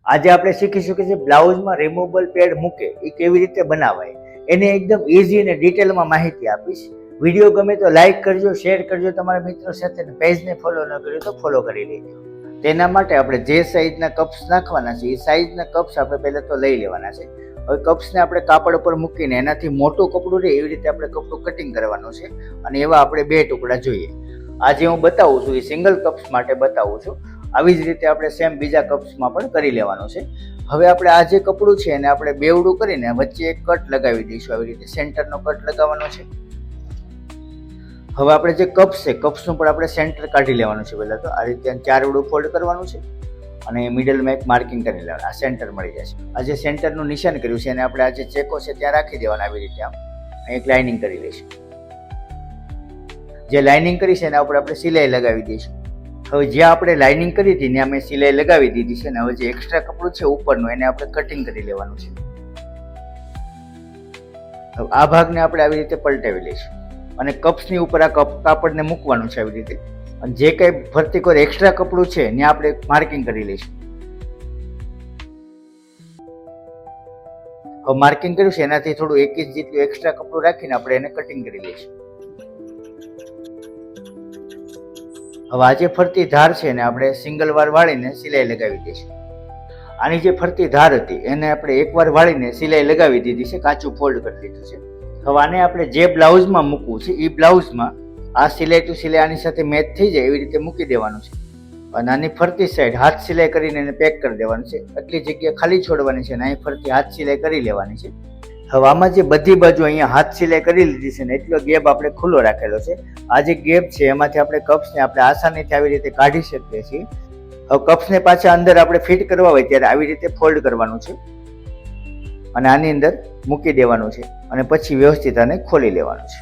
આજે આપણે શીખીશું કે જે બ્લાઉઝમાં રિમૂવેબલ પેડ મૂકે એ કેવી રીતે બનાવાય, એને એકદમ ઇઝી અને ડિટેલમાં માહિતી આપીશ. વિડીયો ગમે તો લાઇક કરજો, શેર કરજો તમારા મિત્રો સાથે, પેજને ફોલો ન કર્યો તો ફોલો કરી લેજો. તેના માટે આપણે જે સાઇઝના કપ્સ નાખવાના છે એ સાઇઝના કપ્સ આપણે પહેલાં તો લઈ લેવાના છે. હવે કપ્સને આપણે કાપડ ઉપર મૂકીને એનાથી મોટું કપડું રહે એવી રીતે આપણે કપડું કટિંગ કરવાનું છે, અને એવા આપણે 2 ટુકડા જોઈએ. આજે હું બતાવું છું એ સિંગલ કપ્સ માટે બતાવું છું. આવી જ રીતે આપણે સેમ બીજા કપ્સમાં પણ કરી લેવાનું છે. હવે આપણે આ જે કપડું છે એને આપણે બેવડું કરીને વચ્ચે એક કટ લગાવી દઈશું. આવી રીતે સેન્ટરનો કટ લગાવવાનો છે. હવે આપણે જે કપ્સ છે કપ્સનું પણ આપણે સેન્ટર કાઢી લેવાનું છે. પહેલાં તો આ રીતે 4 વડું ફોલ્ડ કરવાનું છે અને મિડલમાં એક માર્કિંગ કરી લેવાનું. આ સેન્ટર મળી જશે. આ જે સેન્ટરનું નિશાન કર્યું છે એને આપણે આ જે ચેકો છે ત્યાં રાખી દેવાના. આવી રીતે આમ એક લાઇનિંગ કરી લઈશું. જે લાઇનિંગ કરી છે એના ઉપર આપણે સિલાઈ લગાવી દઈશું. હવે જ્યાં આપણે લાઇનિંગ કરી હતી ત્યાં મેં સિલાઈ લગાવી દીધી છે, અને હવે જે એક્સ્ટ્રા કપડું છે ઉપરનું એને આપણે કટિંગ કરી લેવાનું છે. હવે આ ભાગને આપણે આવી રીતે પલટાવી લઈશું અને કપ્સની ઉપર આ કાપડને મૂકવાનું છે આવી રીતે, અને જે કંઈ ફરતી કોઈ એક્સ્ટ્રા કપડું છે ત્યાં આપણે માર્કિંગ કરી લઈશું. હવે માર્કિંગ કર્યું છે એનાથી થોડું 1 ઇંચ જેટલું એક્સ્ટ્રા કપડું રાખીને આપણે એને કટિંગ કરી લઈશું. હવે આ જે ફરતી ધાર છે એને આપણે સિંગલ વાર વાળીને સિલાઈ લગાવી દઈશું. આની જે ફરતી ધાર હતી એને આપણે એકવાર વાળીને સિલાઈ લગાવી દીધી છે, કાચું ફોલ્ડ કરી દીધું છે. હવે આને આપણે જે બ્લાઉઝમાં મૂકવું છે એ બ્લાઉઝમાં આ સિલાઈ ટુ સિલાઈ આની સાથે મેચ થઈ જાય એવી રીતે મૂકી દેવાનું છે, અને આની ફરતી સાઈડ હાથ સિલાઈ કરીને એને પેક કરી દેવાનું છે. એટલી જગ્યા ખાલી છોડવાની છે અને અહીં ફરતી હાથ સિલાઈ કરી લેવાની છે. હવે આમાં જે બધી બાજુ અહીંયા હાથ સિલાઈ કરી લીધી છે ને એટલો ગેપ આપણે ખુલ્લો રાખેલો છે. આ જે ગેપ છે એમાંથી આપણે કપ્સને આપણે આસાનીથી આવી રીતે કાઢી શકીએ છીએ. હવે કપ્સને પાછા અંદર આપણે ફિટ કરવા હોય ત્યારે આવી રીતે ફોલ્ડ કરવાનું છે અને આની અંદર મૂકી દેવાનું છે, અને પછી વ્યવસ્થિત આને ખોલી લેવાનું છે.